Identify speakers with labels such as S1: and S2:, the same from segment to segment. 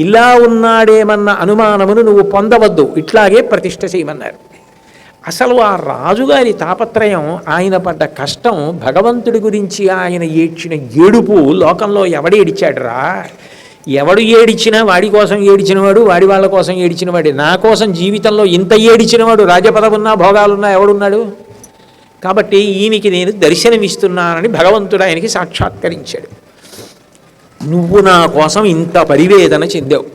S1: ఇలా ఉన్నాడేమన్న అనుమానమును నువ్వు పొందవద్దు, ఇట్లాగే ప్రతిష్ఠ చేయమన్నారు. అసలు ఆ రాజుగారి తాపత్రయం, ఆయన పడ్డ కష్టం, భగవంతుడి గురించి ఆయన ఏడ్చిన ఏడుపు లోకంలో ఎవడు ఏడిచాడురా? ఎవడు ఏడిచినా వాడి కోసం ఏడిచినవాడు, వాడి వాళ్ళ కోసం ఏడిచినవాడే. నా కోసం జీవితంలో ఇంత ఏడిచినవాడు, రాజపదవున్నా భోగాలున్నా ఎవడున్నాడు? కాబట్టి ఈయనకి నేను దర్శనమిస్తున్నానని భగవంతుడు ఆయనకి సాక్షాత్కరించాడు. నువ్వు నా కోసం ఇంత పరివేదన చెందావు,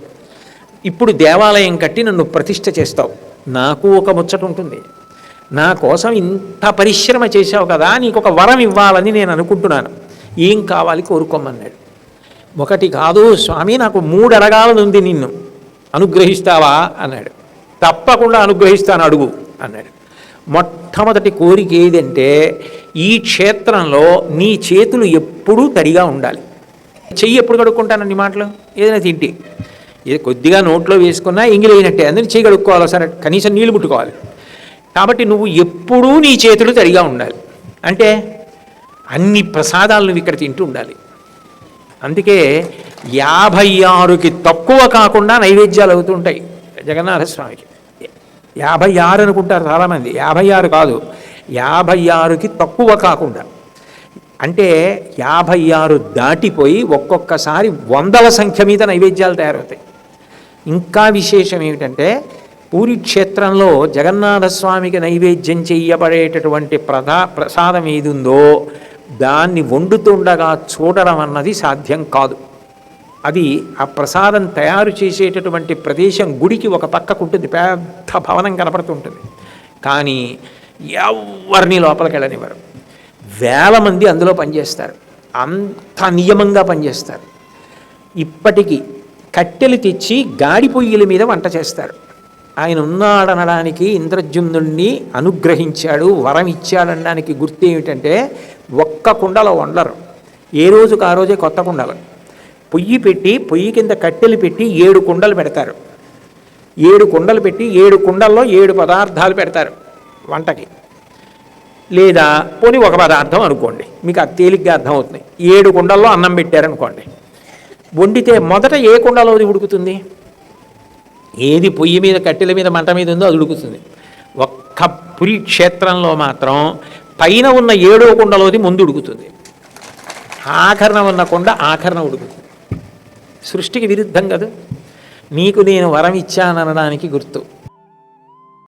S1: ఇప్పుడు దేవాలయం కట్టి నన్ను ప్రతిష్ఠ చేస్తావు, నాకు ఒక ముచ్చట ఉంటుంది. నా కోసం ఇంత పరిశ్రమ చేశావు కదా, నీకు ఒక వరం ఇవ్వాలని నేను అనుకుంటున్నాను, ఏం కావాలి కోరుకోమన్నాడు. ఒకటి కాదు స్వామి, నాకు 3 అడగాలనుంది, నిన్ను అనుగ్రహిస్తావా అన్నాడు. తప్పకుండా అనుగ్రహిస్తాను, అడుగు అన్నాడు. మొట్టమొదటి కోరిక ఏదంటే, ఈ క్షేత్రంలో నీ చేతులు ఎప్పుడూ తడిగా ఉండాలి. చెయ్యి ఎప్పుడు కడుక్కుంటానండి మాటలు, ఏదైనా తింటే ఏదో కొద్దిగా నోట్లో వేసుకున్నా ఎంగిలైనట్టే, అందుకని చెయ్యి కడుక్కోవాలి, సరే కనీసం నీళ్ళు ముట్టుకోవాలి. కాబట్టి నువ్వు ఎప్పుడూ నీ చేతులు తడిగా ఉండాలి. అంటే అన్ని ప్రసాదాలు నువ్వు ఇక్కడ తింటూ ఉండాలి. అందుకే 56కి తక్కువ కాకుండా నైవేద్యాలు అవుతుంటాయి జగన్నాథస్వామికి. 56 అనుకుంటారు చాలామంది, 56 కాదు, 56కి తక్కువ కాకుండా. అంటే 56 దాటిపోయి ఒక్కొక్కసారి 100ల సంఖ్య మీద నైవేద్యాలు తయారవుతాయి. ఇంకా విశేషం ఏమిటంటే, పూరి క్షేత్రంలో జగన్నాథస్వామికి నైవేద్యం చెయ్యబడేటటువంటి ప్రసాదం ఏది ఉందో దాన్ని వండుతుండగా చూడడం అన్నది సాధ్యం కాదు. అది ఆ ప్రసాదం తయారు చేసేటటువంటి ప్రదేశం గుడికి ఒక పక్కకు ఉంటుంది, పెద్ద భవనం కనపడుతుంటుంది. కానీ ఎవరిని లోపలికి వెళ్ళనివ్వరు. వేల మంది అందులో పనిచేస్తారు, అంత నియమంగా పనిచేస్తారు. ఇప్పటికీ కట్టెలు తెచ్చి గాడి పొయ్యిల మీద వంట చేస్తారు. ఆయన ఉన్నాడనడానికి, ఇంద్రజుమ్నుణ్ణి అనుగ్రహించాడు, వరం ఇచ్చాడనడానికి గుర్తు ఏమిటంటే, ఒక్క కుండలో వండరు, ఏ రోజుకు ఆ రోజే కొత్త కుండలు. పొయ్యి పెట్టి పొయ్యి కింద కట్టెలు పెట్టి 7 కుండలు పెడతారు. 7 కుండలు పెట్టి 7 కుండల్లో 7 పదార్థాలు పెడతారు వంటకి. లేదా పోనీ ఒక పదార్థం అనుకోండి, మీకు అది తేలిగ్గా అర్థమవుతుంది. 7 కుండల్లో అన్నం పెట్టారనుకోండి, వండితే మొదట ఏ కుండలోది ఉడుకుతుంది? ఏది పొయ్యి మీద కట్టెల మీద మంట మీద ఉందో అది ఉడుకుతుంది. ఒక్క పురి క్షేత్రంలో మాత్రం పైన ఉన్న 7వ కుండలోది ముందు ఉడుకుతుంది, ఆఖరణ ఉన్న కుండ ఆఖరణ ఉడుకుతుంది. సృష్టికి విరుద్ధం కదా. నీకు నేను వరం ఇచ్చాననడానికి గుర్తు.